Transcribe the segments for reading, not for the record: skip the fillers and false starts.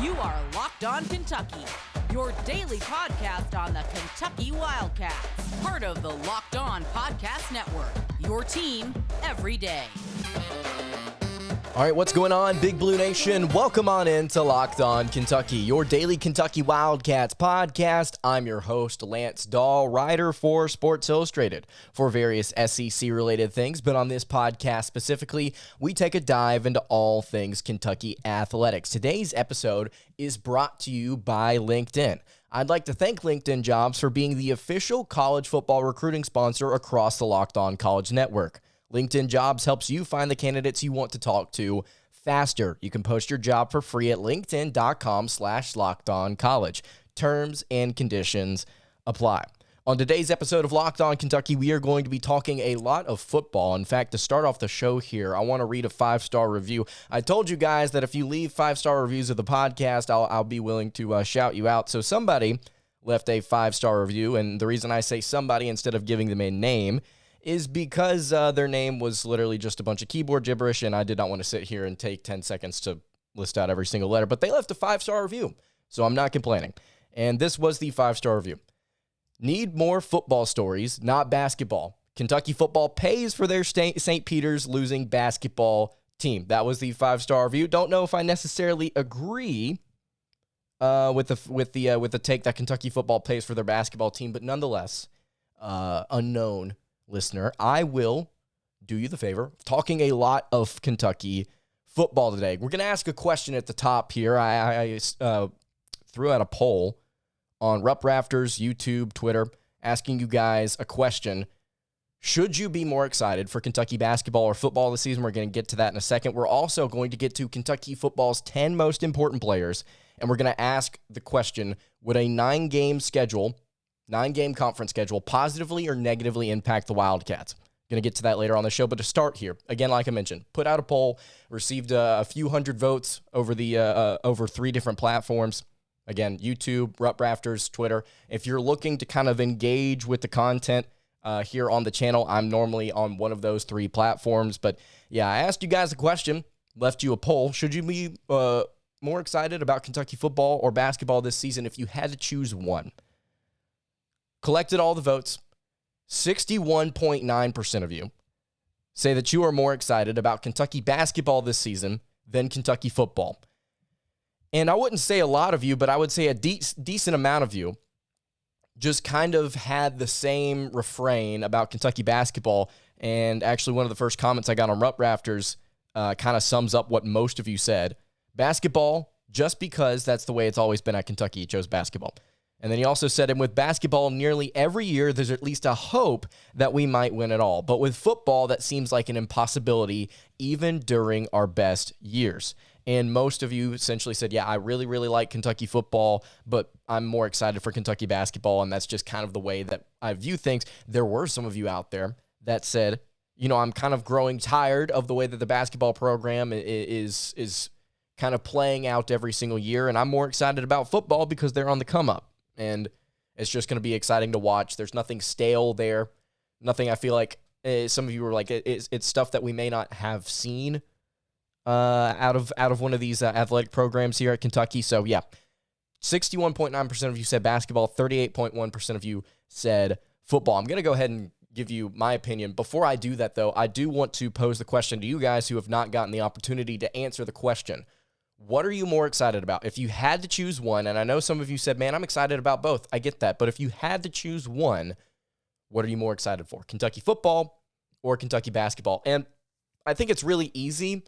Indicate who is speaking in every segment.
Speaker 1: You are Locked On Kentucky, your daily podcast on the Kentucky Wildcats. Part of the Locked On Podcast Network, your team every day.
Speaker 2: All right, what's going on, Big Blue Nation? Welcome on in to Locked On Kentucky, your daily Kentucky Wildcats podcast. I'm your host, Lance Dahl, writer for Sports Illustrated for various SEC-related things. But on this podcast specifically, we take a dive into all things Kentucky athletics. Today's episode is brought to you by LinkedIn. I'd like to thank LinkedIn Jobs for being the official college football recruiting sponsor across the Locked On College Network. LinkedIn Jobs helps you find the candidates you want to talk to faster. You can post your job for free at linkedin.com/lockedoncollege. Terms and conditions apply. On today's episode of Locked On Kentucky, we are going to be talking a lot of football. In fact, to start off the show here, I want to read a 5-star review. I told you guys that if you leave 5-star reviews of the podcast, I'll be willing to shout you out. So somebody left a 5-star review, and the reason I say somebody instead of giving them a name is because their name was literally just a bunch of keyboard gibberish, and I did not want to sit here and take 10 seconds to list out every single letter. But they left a 5-star review, so I'm not complaining. And this was the 5-star review. Need more football stories, not basketball. Kentucky football pays for their St. Peter's losing basketball team. That was the 5-star review. Don't know if I necessarily agree with the take that Kentucky football pays for their basketball team, but nonetheless, unknown listener, I will do you the favor of talking a lot of Kentucky football today. We're going to ask a question at the top here. I threw out a poll on Rupp Rafters, YouTube, Twitter, asking you guys a question. Should you be more excited for Kentucky basketball or football this season? We're going to get to that in a second. We're also going to get to Kentucky football's 10 most important players, and we're going to ask the question, would a 9-game conference schedule positively or negatively impact the Wildcats? Going to get to that later on the show, but to start here, again, like I mentioned, put out a poll, received a few hundred votes over over 3 different platforms. Again, YouTube, Rupp Rafters, Twitter. If you're looking to kind of engage with the content here on the channel, I'm normally on one of those 3 platforms. But yeah, I asked you guys a question, left you a poll. Should you be more excited about Kentucky football or basketball this season if you had to choose one? Collected all the votes. 61.9% of you say that you are more excited about Kentucky basketball this season than Kentucky football. And I wouldn't say a lot of you, but I would say a decent amount of you just kind of had the same refrain about Kentucky basketball. And actually, one of the first comments I got on Rupp Rafters kind of sums up what most of you said. Basketball, just because that's the way it's always been at Kentucky. You chose basketball. And then he also said, and with basketball nearly every year, there's at least a hope that we might win it all. But with football, that seems like an impossibility even during our best years. And most of you essentially said, yeah, I really, really like Kentucky football, but I'm more excited for Kentucky basketball, and that's just kind of the way that I view things. There were some of you out there that said, you know, I'm kind of growing tired of the way that the basketball program is kind of playing out every single year, and I'm more excited about football because they're on the come-up. And it's just going to be exciting to watch. There's nothing stale there. Nothing I feel like some of you were like, it's stuff that we may not have seen out of one of these athletic programs here at Kentucky. So, yeah, 61.9% of you said basketball. 38.1% of you said football. I'm going to go ahead and give you my opinion. Before I do that, though, I do want to pose the question to you guys who have not gotten the opportunity to answer the question. What are you more excited about? If you had to choose one, and I know some of you said, man, I'm excited about both. I get that. But if you had to choose one, what are you more excited for? Kentucky football or Kentucky basketball? And I think it's really easy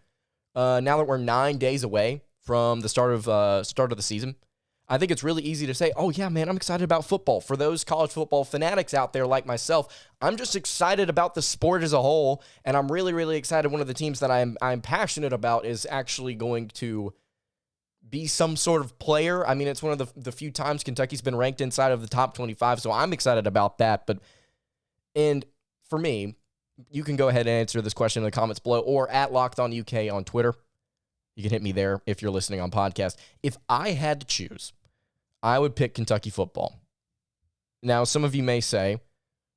Speaker 2: now that we're 9 days away from the start of the season. I think it's really easy to say, oh, yeah, man, I'm excited about football. For those college football fanatics out there like myself, I'm just excited about the sport as a whole, and I'm really, really excited one of the teams that I'm passionate about is actually going to be some sort of player. I mean, it's one of the few times Kentucky's been ranked inside of the top 25, so I'm excited about that. And for me, you can go ahead and answer this question in the comments below or at Locked On UK on Twitter. You can hit me there if you're listening on podcast. If I had to choose, I would pick Kentucky football. Now, some of you may say,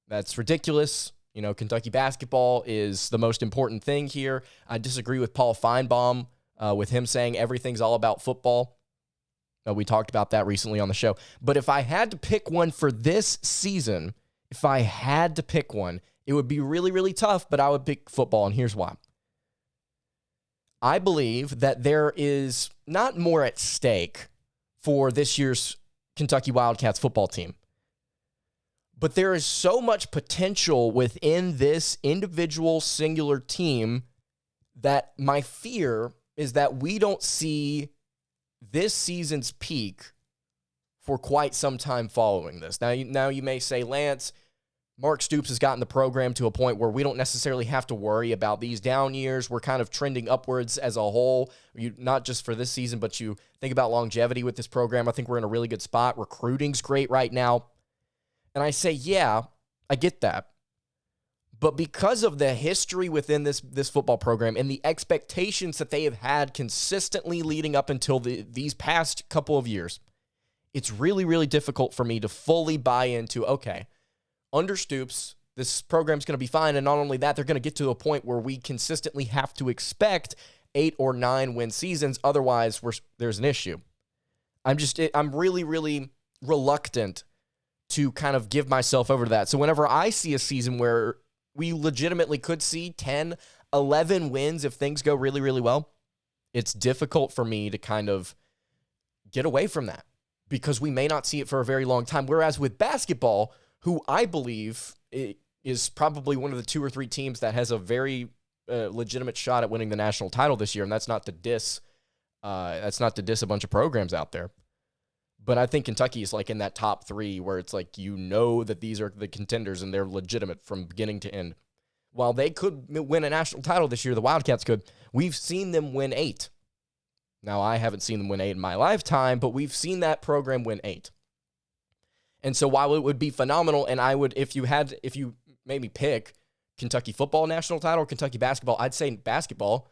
Speaker 2: that's ridiculous. You know, Kentucky basketball is the most important thing here. I disagree with Paul Feinbaum with him saying everything's all about football. We talked about that recently on the show. But if I had to pick one for this season, if I had to pick one, it would be really, really tough, but I would pick football, and here's why. I believe that there is not more at stake for this year's Kentucky Wildcats football team, but there is so much potential within this individual singular team that my fear is that we don't see this season's peak for quite some time following this. Now you may say, Lance, Mark Stoops has gotten the program to a point where we don't necessarily have to worry about these down years. We're kind of trending upwards as a whole, not just for this season, but you think about longevity with this program. I think we're in a really good spot. Recruiting's great right now. And I say, yeah, I get that. But because of the history within this football program and the expectations that they have had consistently leading up until these past couple of years, it's really, really difficult for me to fully buy into, okay, under Stoops, this program's going to be fine. And not only that, they're going to get to a point where we consistently have to expect 8 or 9 win seasons. Otherwise, there's an issue. I'm really, really reluctant to kind of give myself over to that. So whenever I see a season where we legitimately could see 10, 11 wins if things go really, really well, it's difficult for me to kind of get away from that because we may not see it for a very long time. Whereas with basketball, who I believe is probably one of the 2 or 3 teams that has a very legitimate shot at winning the national title this year, and that's not to diss a bunch of programs out there. But I think Kentucky is like in that top 3 where it's like, that these are the contenders and they're legitimate from beginning to end. While they could win a national title this year, the Wildcats could. We've seen them win 8. Now, I haven't seen them win 8 in my lifetime, but we've seen that program win 8. And so while it would be phenomenal, and I would, if you made me pick Kentucky football national title or Kentucky basketball, I'd say basketball.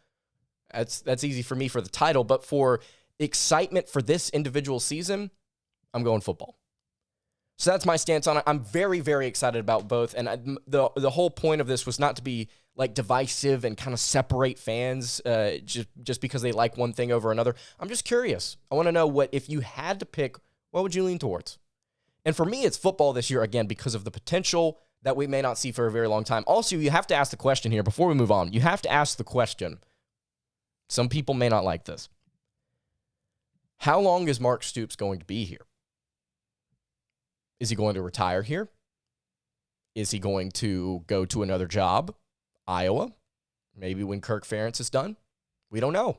Speaker 2: That's easy for me for the title, but for excitement for this individual season, I'm going football. So that's my stance on it. I'm very, very excited about both, and the whole point of this was not to be like divisive and kind of separate fans just because they like one thing over another. I'm just curious. I want to know if you had to pick, what would you lean towards? And for me, it's football this year, again, because of the potential that we may not see for a very long time. Also, you have to ask the question here, before we move on, you have to ask the question. Some people may not like this. How long is Mark Stoops going to be here? Is he going to retire here? Is he going to go to another job? Iowa? Maybe when Kirk Ferentz is done? We don't know.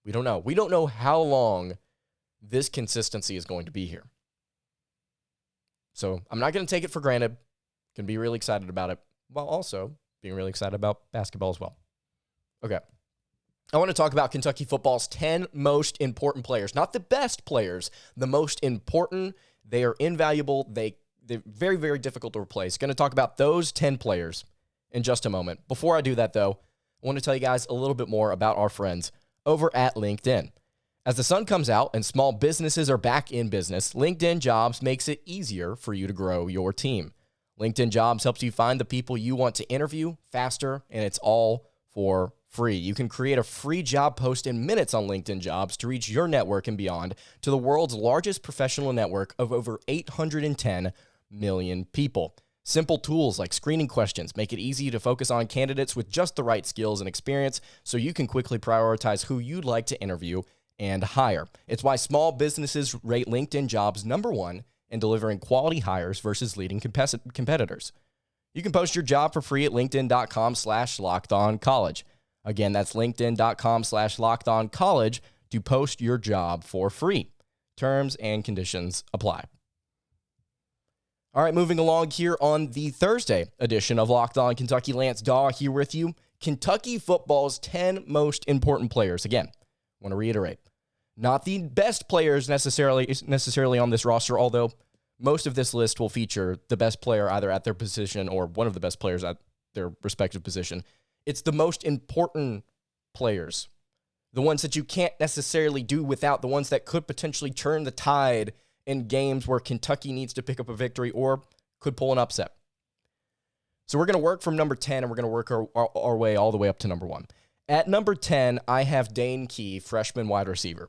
Speaker 2: We don't know how long this consistency is going to be here. So I'm not going to take it for granted. Going to be really excited about it, while also being really excited about basketball as well. Okay. I want to talk about Kentucky football's 10 most important players. Not the best players, the most important. They are invaluable. They're very, very difficult to replace. Going to talk about those 10 players in just a moment. Before I do that, though, I want to tell you guys a little bit more about our friends over at LinkedIn. As the sun comes out and small businesses are back in business, LinkedIn Jobs makes it easier for you to grow your team. LinkedIn Jobs helps you find the people you want to interview faster, and it's all for free. You can create a free job post in minutes on LinkedIn Jobs to reach your network and beyond to the world's largest professional network of over 810 million people. Simple tools like screening questions make it easy to focus on candidates with just the right skills and experience so you can quickly prioritize who you'd like to interview and hire. It's why small businesses rate LinkedIn Jobs number 1 in delivering quality hires versus leading competitors. You can post your job for free at linkedin.com/lockedoncollege. Again, that's linkedin.com/lockedoncollege to post your job for free. Terms and conditions apply. All right, moving along here on the Thursday edition of Locked On Kentucky. Lance Daw here with you. Kentucky football's 10 most important players. Again, I want to reiterate, not the best players necessarily on this roster, although most of this list will feature the best player either at their position or one of the best players at their respective position. It's the most important players, the ones that you can't necessarily do without, the ones that could potentially turn the tide in games where Kentucky needs to pick up a victory or could pull an upset. So we're going to work from number 10, and we're going to work our way all the way up to number 1. At number 10, I have Dane Key, freshman wide receiver.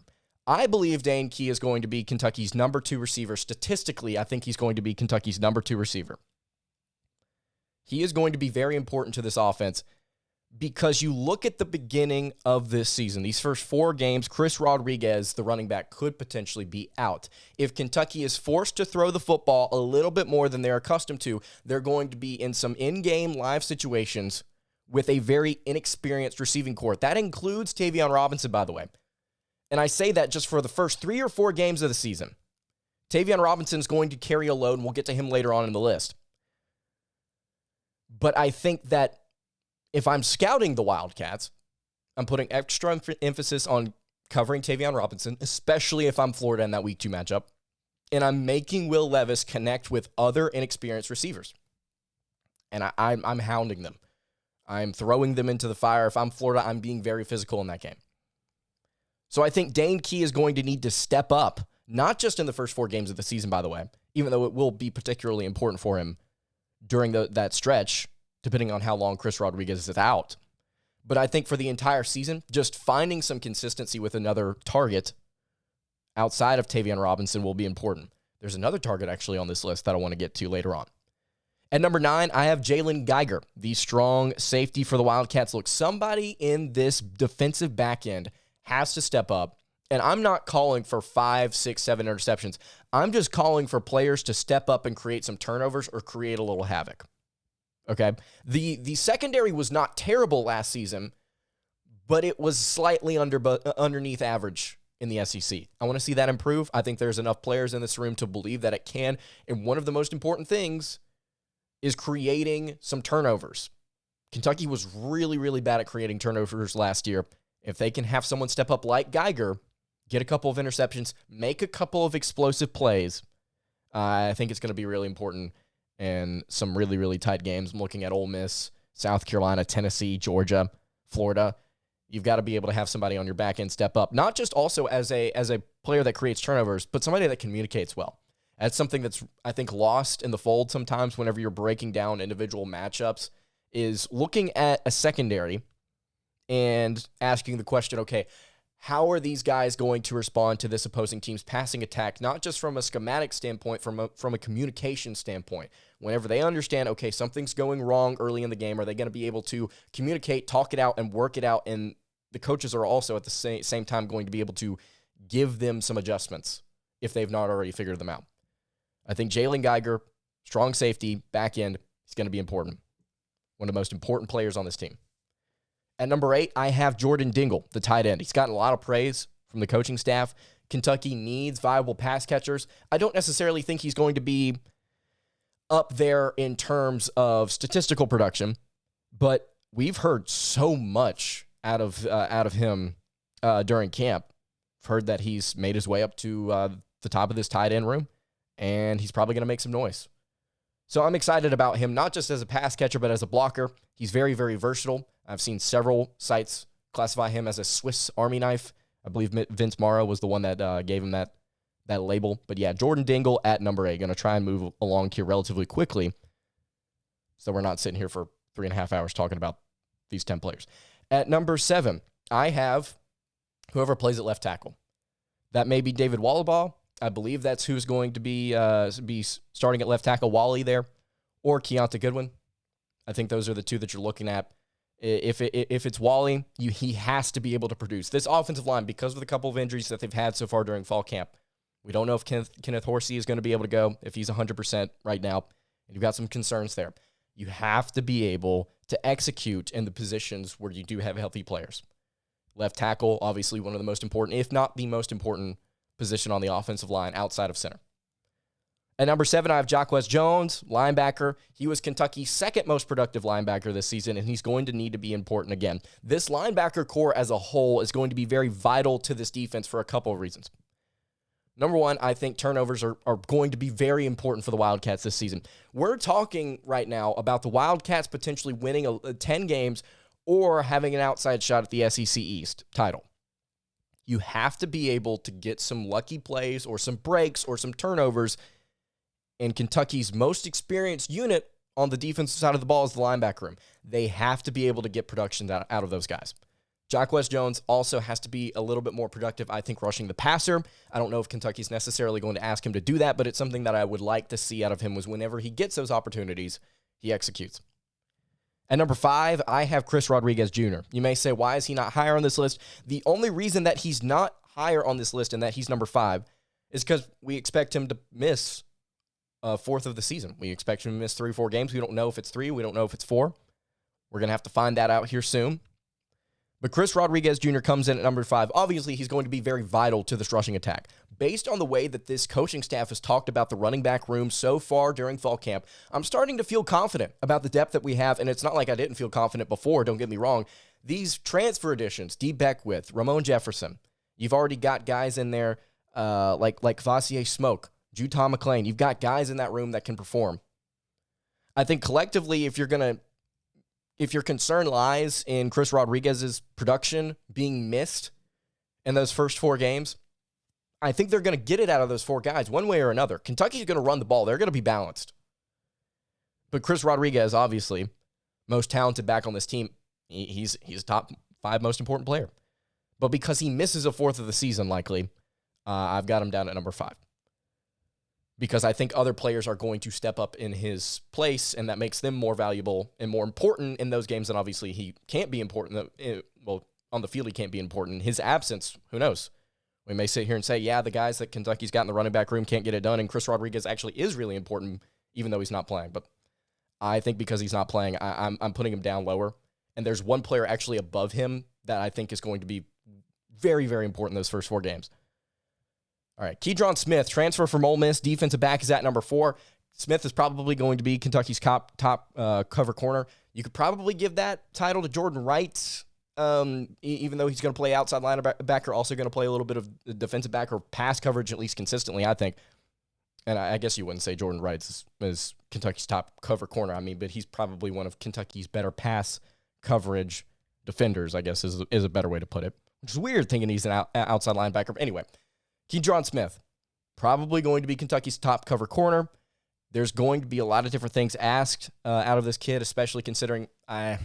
Speaker 2: I believe Dane Key is going to be Kentucky's number 2 receiver. Statistically, I think he's going to be Kentucky's number 2 receiver. He is going to be very important to this offense because you look at the beginning of this season, these first 4 games, Chris Rodriguez, the running back, could potentially be out. If Kentucky is forced to throw the football a little bit more than they're accustomed to, they're going to be in some in-game live situations with a very inexperienced receiving corps. That includes Tayvion Robinson, by the way. And I say that just for the first 3 or 4 games of the season. Tayvion Robinson is going to carry a load, and we'll get to him later on in the list. But I think that if I'm scouting the Wildcats, I'm putting extra emphasis on covering Tayvion Robinson, especially if I'm Florida in that Week 2 matchup, and I'm making Will Levis connect with other inexperienced receivers. And I'm hounding them. I'm throwing them into the fire. If I'm Florida, I'm being very physical in that game. So I think Dane Key is going to need to step up, not just in the first 4 games of the season, by the way, even though it will be particularly important for him during that stretch, depending on how long Chris Rodriguez is out. But I think for the entire season, just finding some consistency with another target outside of Tayvion Robinson will be important. There's another target actually on this list that I want to get to later on. At number 9, I have Jalen Geiger, the strong safety for the Wildcats. Look, somebody in this defensive back end has to step up, and I'm not calling for 5, 6, 7 interceptions. I'm just calling for players to step up and create some turnovers or create a little havoc. Okay? The secondary was not terrible last season, but it was slightly underneath average in the SEC. I want to see that improve. I think there's enough players in this room to believe that it can, and one of the most important things is creating some turnovers. Kentucky was really, really bad at creating turnovers last year. If they can have someone step up like Geiger, get a couple of interceptions, make a couple of explosive plays, I think it's going to be really important in some really, really tight games. I'm looking at Ole Miss, South Carolina, Tennessee, Georgia, Florida. You've got to be able to have somebody on your back end step up, not just also as a player that creates turnovers, but somebody that communicates well. That's something that's, I think, lost in the fold sometimes whenever you're breaking down individual matchups, is looking at a secondary and asking the question, okay, how are these guys going to respond to this opposing team's passing attack, not just from a schematic standpoint, from a communication standpoint. Whenever they understand, okay, something's going wrong early in the game, are they going to be able to communicate, talk it out, and work it out? And the coaches are also at the same time going to be able to give them some adjustments if they've not already figured them out. I think Jalen Geiger, strong safety, back end, is going to be important. One of the most important players on this team. At number 8, I have Jordan Dingle, the tight end. He's gotten a lot of praise from the coaching staff. Kentucky needs viable pass catchers. I don't necessarily think he's going to be up there in terms of statistical production, but we've heard so much out of him during camp. I've heard that he's made his way up to the top of this tight end room, and he's probably going to make some noise. So I'm excited about him, not just as a pass catcher, but as a blocker. He's very, very versatile. I've seen several sites classify him as a Swiss Army knife. I believe Vince Morrow was the one that gave him that label. But yeah, Jordan Dingle at number 8. Going to try and move along here relatively quickly so we're not sitting here for 3.5 hours talking about these 10 players. At number 7, I have whoever plays at left tackle. That may be David Wallabaugh. I believe that's who's going to be starting at left tackle, Wally there, or Keonta Goodwin. I think those are the two that you're looking at. If it's Wally, he has to be able to produce. This offensive line, because of the couple of injuries that they've had so far during fall camp, we don't know if Kenneth Horsey is going to be able to go, if he's 100% right now, and you've got some concerns there. You have to be able to execute in the positions where you do have healthy players. Left tackle, obviously one of the most important, if not the most important position on the offensive line outside of center. At number 7, I have Jacques Jones, linebacker. He was Kentucky's second most productive linebacker this season, and he's going to need to be important again. This linebacker core as a whole is going to be very vital to this defense for a couple of reasons. Number 1, I think turnovers are going to be very important for the Wildcats this season. We're talking right now about the Wildcats potentially winning 10 games or having an outside shot at the SEC East title. You have to be able to get some lucky plays or some breaks or some turnovers. And Kentucky's most experienced unit on the defensive side of the ball is the linebacker room. They have to be able to get production out of those guys. Jacques Jones also has to be a little bit more productive, I think, rushing the passer. I don't know if Kentucky's necessarily going to ask him to do that, but it's something that I would like to see out of him was whenever he gets those opportunities, he executes. At number 5, I have Chris Rodriguez Jr. You may say, why is he not higher on this list? The only reason that he's not higher on this list and that he's number 5 is because we expect him to miss a fourth of the season. We expect him to miss 3 or 4 games. We don't know if it's 3. We don't know if it's 4. We're going to have to find that out here soon. But Chris Rodriguez Jr. comes in at number 5. Obviously, he's going to be very vital to this rushing attack. Based on the way that this coaching staff has talked about the running back room so far during fall camp, I'm starting to feel confident about the depth that we have, and it's not like I didn't feel confident before, don't get me wrong. These transfer additions, D. Beckwith, Ramon Jefferson, you've already got guys in there like Vassier Smoke, Juton McClain. You've got guys in that room that can perform. I think collectively, if your concern lies in Chris Rodriguez's production being missed in those first 4 games, I think they're going to get it out of those 4 guys one way or another. Kentucky's going to run the ball. They're going to be balanced. But Chris Rodriguez, obviously, most talented back on this team, he's top 5 most important player. But because he misses a fourth of the season, likely, I've got him down at number 5. Because I think other players are going to step up in his place, and that makes them more valuable and more important in those games. And obviously, he can't be important. Well, on the field, he can't be important. In his absence, who knows? We may sit here and say, yeah, the guys that Kentucky's got in the running back room can't get it done, and Chris Rodriguez actually is really important, even though he's not playing. But I think because he's not playing, I'm putting him down lower. And there's one player actually above him that I think is going to be very, very important in those first 4 games. All right, Keydron Smith, transfer from Ole Miss, defensive back, is at number 4. Smith is probably going to be Kentucky's top cover corner. You could probably give that title to Jordan Wright, even though he's going to play outside linebacker, also going to play a little bit of defensive back or pass coverage, at least consistently, I think. And I guess you wouldn't say Jordan Wright is Kentucky's top cover corner, but he's probably one of Kentucky's better pass coverage defenders, I guess is a better way to put it. Which is weird thinking he's an outside linebacker. But anyway, Keydron Smith, probably going to be Kentucky's top cover corner. There's going to be a lot of different things asked out of this kid, especially considering, I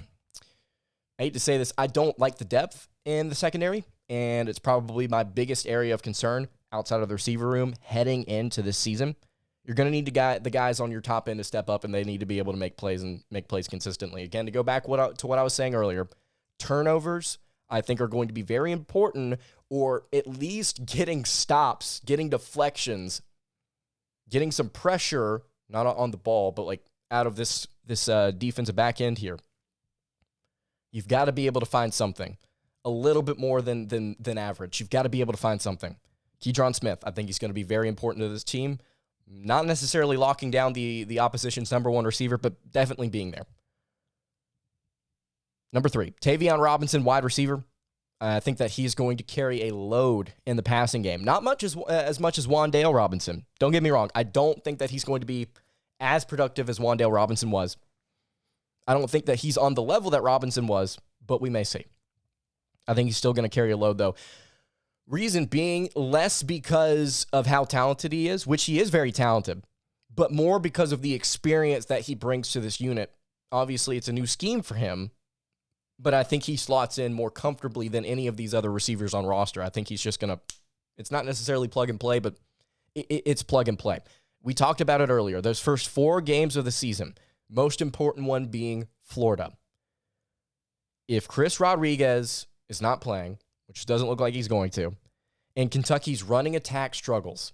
Speaker 2: hate to say this, I don't like the depth in the secondary, and it's probably my biggest area of concern outside of the receiver room heading into this season. You're going to need the guys on your top end to step up, and they need to be able to make plays and make plays consistently. Again, to go back to what I was saying earlier, turnovers, I think, are going to be very important, or at least getting stops, getting deflections, getting some pressure, not on the ball, but like out of this defensive back end here. You've got to be able to find something a little bit more than average. You've got to be able to find something. Keydron Smith, I think he's going to be very important to this team. Not necessarily locking down the opposition's number 1 receiver, but definitely being there. Number 3, Tayvion Robinson, wide receiver. I think that he's going to carry a load in the passing game. Not much as much as Wan'Dale Robinson. Don't get me wrong. I don't think that he's going to be as productive as Wan'Dale Robinson was. I don't think that he's on the level that Robinson was, but we may see. I think he's still going to carry a load, though. Reason being, less because of how talented he is, which he is very talented, but more because of the experience that he brings to this unit. Obviously, it's a new scheme for him, but I think he slots in more comfortably than any of these other receivers on roster. I think he's just going to, it's not necessarily plug and play, but it's plug and play. We talked about it earlier. Those first 4 games of the season, most important one being Florida. If Chris Rodriguez is not playing, which doesn't look like he's going to, and Kentucky's running attack struggles,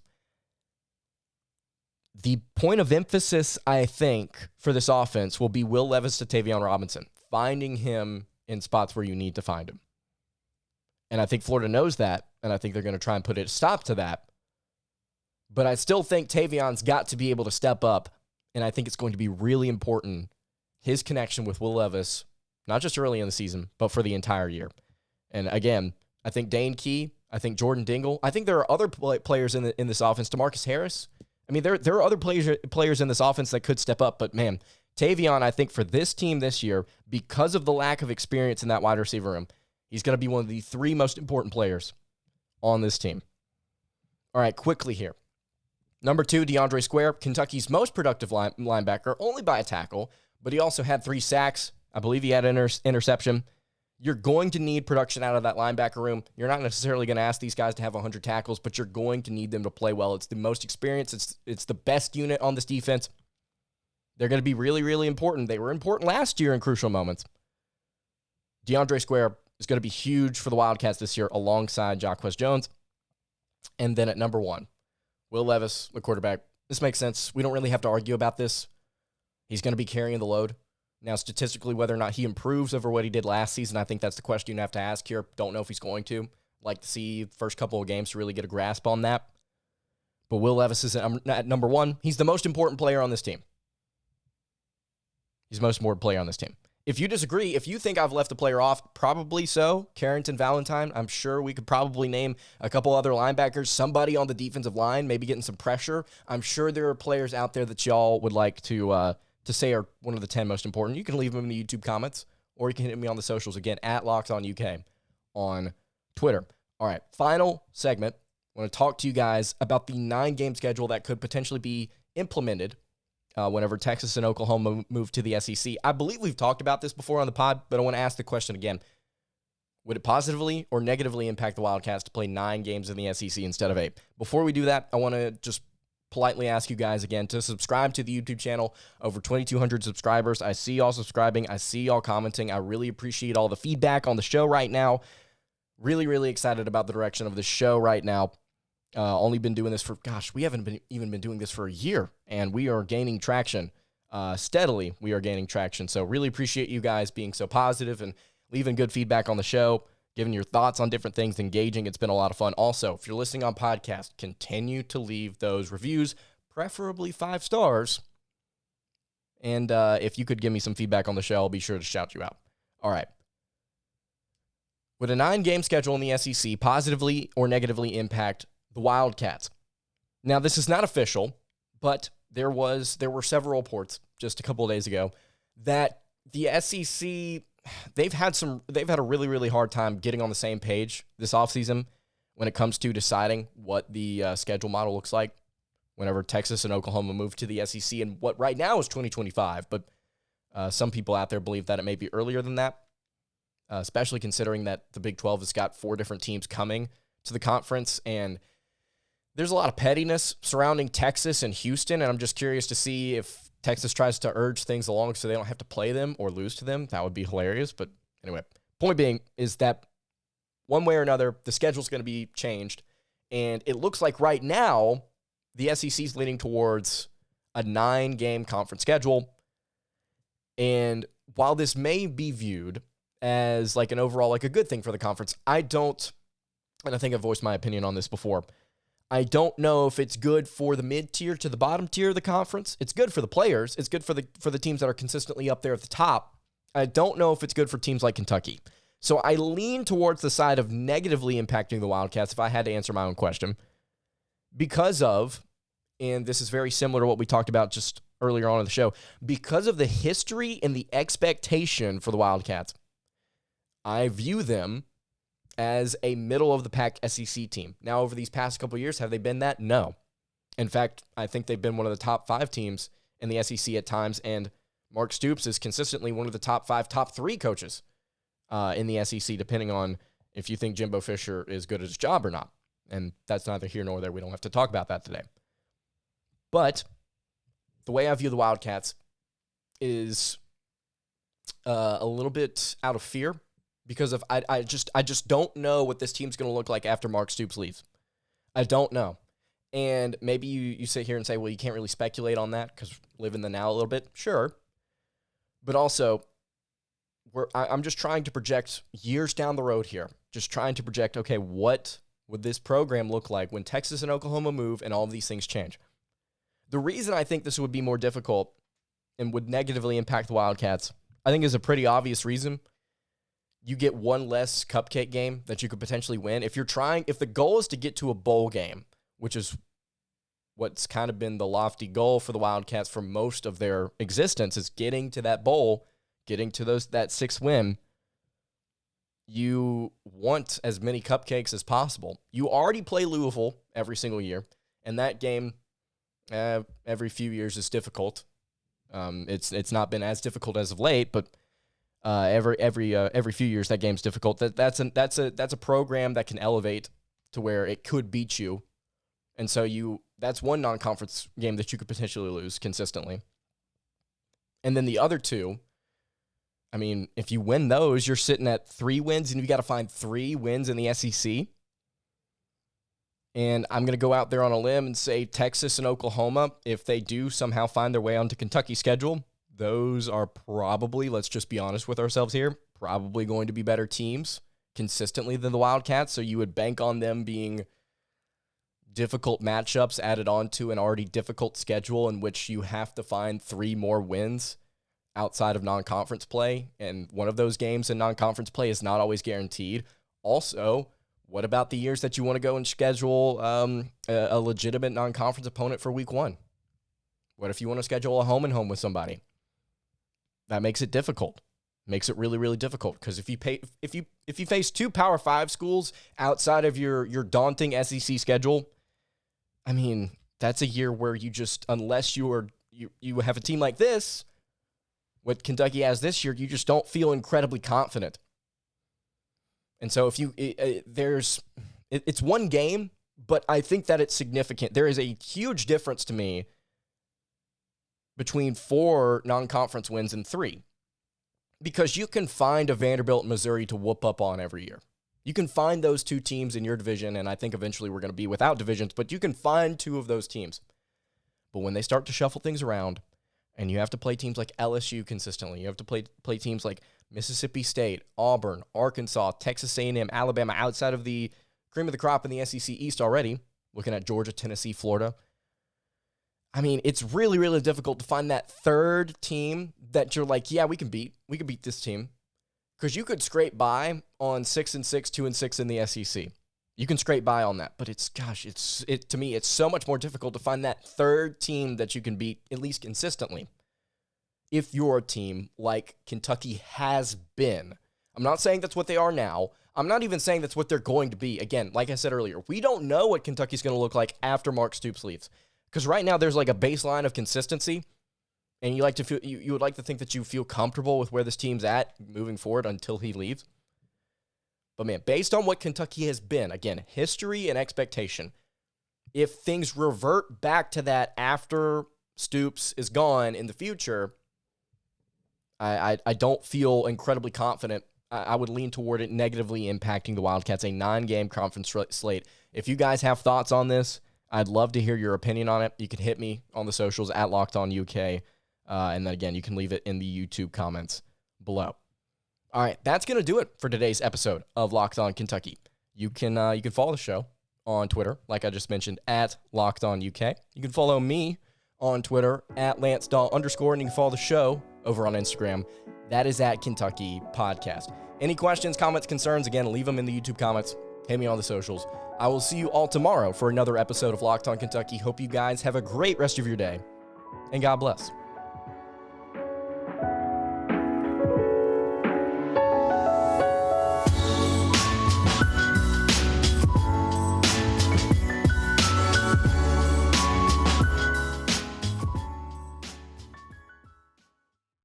Speaker 2: the point of emphasis, I think, for this offense will be Will Levis to Tayvion Robinson, finding him in spots where you need to find him. And I think Florida knows that, and I think they're going to try and put a stop to that. But I still think Tavion's got to be able to step up, and I think it's going to be really important, his connection with Will Levis, not just early in the season, but for the entire year. And again, I think Dane Key, I think Jordan Dingle, I think there are other players in this offense. DeMarcus Harris. I mean, there are other players in this offense that could step up, but man, Tavion, I think for this team this year, because of the lack of experience in that wide receiver room, he's going to be one of the 3 most important players on this team. All right, quickly here. Number 2, DeAndre Square, Kentucky's most productive linebacker, only by a tackle, but he also had 3 sacks. I believe he had an interception. You're going to need production out of that linebacker room. You're not necessarily going to ask these guys to have 100 tackles, but you're going to need them to play well. It's the most experienced. It's the best unit on this defense. They're going to be really, really important. They were important last year in crucial moments. DeAndre Square is going to be huge for the Wildcats this year alongside Jacques Jones. And then at number 1, Will Levis, the quarterback. This makes sense. We don't really have to argue about this. He's going to be carrying the load. Now, statistically, whether or not he improves over what he did last season, I think that's the question you have to ask here. Don't know if he's going to. Like to see the first couple of games to really get a grasp on that. But Will Levis is at number 1. He's the most important player on this team. He's the most important player on this team. If you disagree, if you think I've left a player off, probably so. Carrington Valentine, I'm sure we could probably name a couple other linebackers, somebody on the defensive line, maybe getting some pressure. I'm sure there are players out there that y'all would like to say are one of the 10 most important. You can leave them in the YouTube comments, or you can hit me on the socials again, at LockedOnUK on Twitter. All right, final segment. I want to talk to you guys about the 9-game schedule that could potentially be implemented whenever Texas and Oklahoma move to the SEC. I believe we've talked about this before on the pod, but I want to ask the question again. Would it positively or negatively impact the Wildcats to play 9 games in the SEC instead of 8? Before we do that, I want to just politely ask you guys again to subscribe to the YouTube channel. Over 2,200 subscribers. I see y'all subscribing. I see y'all commenting. I really appreciate all the feedback on the show right now. Really, really excited about the direction of the show right now. Only been doing this for, we haven't even been doing this for a year, and we are gaining traction. Steadily, we are gaining traction. So really appreciate you guys being so positive and leaving good feedback on the show, giving your thoughts on different things, engaging. It's been a lot of fun. Also, if you're listening on podcast, continue to leave those reviews, preferably 5 stars. And if you could give me some feedback on the show, I'll be sure to shout you out. All right. Would a 9-game schedule in the SEC positively or negatively impact the Wildcats? Now, this is not official, but there were several reports just a couple of days ago that the SEC, they've had a really, really hard time getting on the same page this offseason when it comes to deciding what the schedule model looks like whenever Texas and Oklahoma move to the SEC, and what right now is 2025, but some people out there believe that it may be earlier than that, especially considering that the Big 12 has got 4 different teams coming to the conference, and there's a lot of pettiness surrounding Texas and Houston, and I'm just curious to see if Texas tries to urge things along so they don't have to play them or lose to them. That would be hilarious. But anyway, point being is that one way or another, the schedule's going to be changed, and it looks like right now the SEC is leaning towards a 9-game conference schedule. And while this may be viewed as like an overall, like a good thing for the conference, I don't, and I think I've voiced my opinion on this before, I don't know if it's good for the mid-tier to the bottom tier of the conference. It's good for the players. It's good for the teams that are consistently up there at the top. I don't know if it's good for teams like Kentucky. So I lean towards the side of negatively impacting the Wildcats if I had to answer my own question because of, and this is very similar to what we talked about just earlier on in the show, because of the history and the expectation for the Wildcats. I view them as a middle-of-the-pack SEC team. Now, over these past couple of years, have they been that? No. In fact, I think they've been one of the top 5 teams in the SEC at times, and Mark Stoops is consistently one of the top 5, top 3 coaches in the SEC, depending on if you think Jimbo Fisher is good at his job or not. And that's neither here nor there. We don't have to talk about that today. But the way I view the Wildcats is a little bit out of fear, because of I just don't know what this team's going to look like after Mark Stoops leaves. I don't know. And maybe you sit here and say, well, you can't really speculate on that because live in the now a little bit. Sure. But also, I'm just trying to project years down the road here. Just trying to project, okay, what would this program look like when Texas and Oklahoma move and all of these things change? The reason I think this would be more difficult and would negatively impact the Wildcats, I think is a pretty obvious reason. You get one less cupcake game that you could potentially win. If the goal is to get to a bowl game, which is what's kind of been the lofty goal for the Wildcats for most of their existence, is getting to that bowl, getting to that 6th win, you want as many cupcakes as possible. You already play Louisville every single year, and that game every few years is difficult. It's not been as difficult as of late, but Every few years, that game's difficult. That's a program that can elevate to where it could beat you, and so that's one non-conference game that you could potentially lose consistently. And then the other two, I mean, if you win those, you're sitting at 3 wins, and you've got to find 3 wins in the SEC. And I'm going to go out there on a limb and say Texas and Oklahoma, if they do somehow find their way onto Kentucky's schedule, those are probably, let's just be honest with ourselves here, probably going to be better teams consistently than the Wildcats. So you would bank on them being difficult matchups added on to an already difficult schedule in which you have to find 3 more wins outside of non-conference play. And one of those games in non-conference play is not always guaranteed. Also, what about the years that you want to go and schedule a legitimate non-conference opponent for week 1? What if you want to schedule a home-and-home with somebody? That makes it difficult. Makes it really, really difficult, because if you face 2 Power 5 schools outside of your daunting SEC schedule, I mean, that's a year where you just, unless you have a team like this, what Kentucky has this year, you just don't feel incredibly confident. And so it's one game, but I think that it's significant. There is a huge difference to me between 4 non-conference wins and 3. Because you can find a Vanderbilt and Missouri to whoop up on every year. You can find those 2 teams in your division, and I think eventually we're going to be without divisions, but you can find 2 of those teams. But when they start to shuffle things around, and you have to play teams like LSU consistently, you have to play teams like Mississippi State, Auburn, Arkansas, Texas A&M, Alabama, outside of the cream of the crop in the SEC East already, looking at Georgia, Tennessee, Florida. I mean, it's really, really difficult to find that third team that you're like, yeah, we can beat this team. Because you could scrape by on 6-6, 2-6 in the SEC. You can scrape by on that. But to me, it's so much more difficult to find that third team that you can beat, at least consistently, if you're a team like Kentucky has been. I'm not saying that's what they are now. I'm not even saying that's what they're going to be. Again, like I said earlier, we don't know what Kentucky's going to look like after Mark Stoops leaves. Because right now there's like a baseline of consistency, and you would like to think that you feel comfortable with where this team's at moving forward until he leaves. But man, based on what Kentucky has been, again, history and expectation, if things revert back to that after Stoops is gone in the future, I don't feel incredibly confident. I would lean toward it negatively impacting the Wildcats, a 9-game conference slate. If you guys have thoughts on this, I'd love to hear your opinion on it. You can hit me on the socials at LockedOnUK. And then again, you can leave it in the YouTube comments below. All right, that's going to do it for today's episode of Locked On Kentucky. You can follow the show on Twitter, like I just mentioned, at LockedOnUK. You can follow me on Twitter at LanceDahl_, and you can follow the show over on Instagram. That is at Kentucky Podcast. Any questions, comments, concerns, again, leave them in the YouTube comments. Hit me on the socials. I will see you all tomorrow for another episode of Locked On Kentucky. Hope you guys have a great rest of your day, and God bless.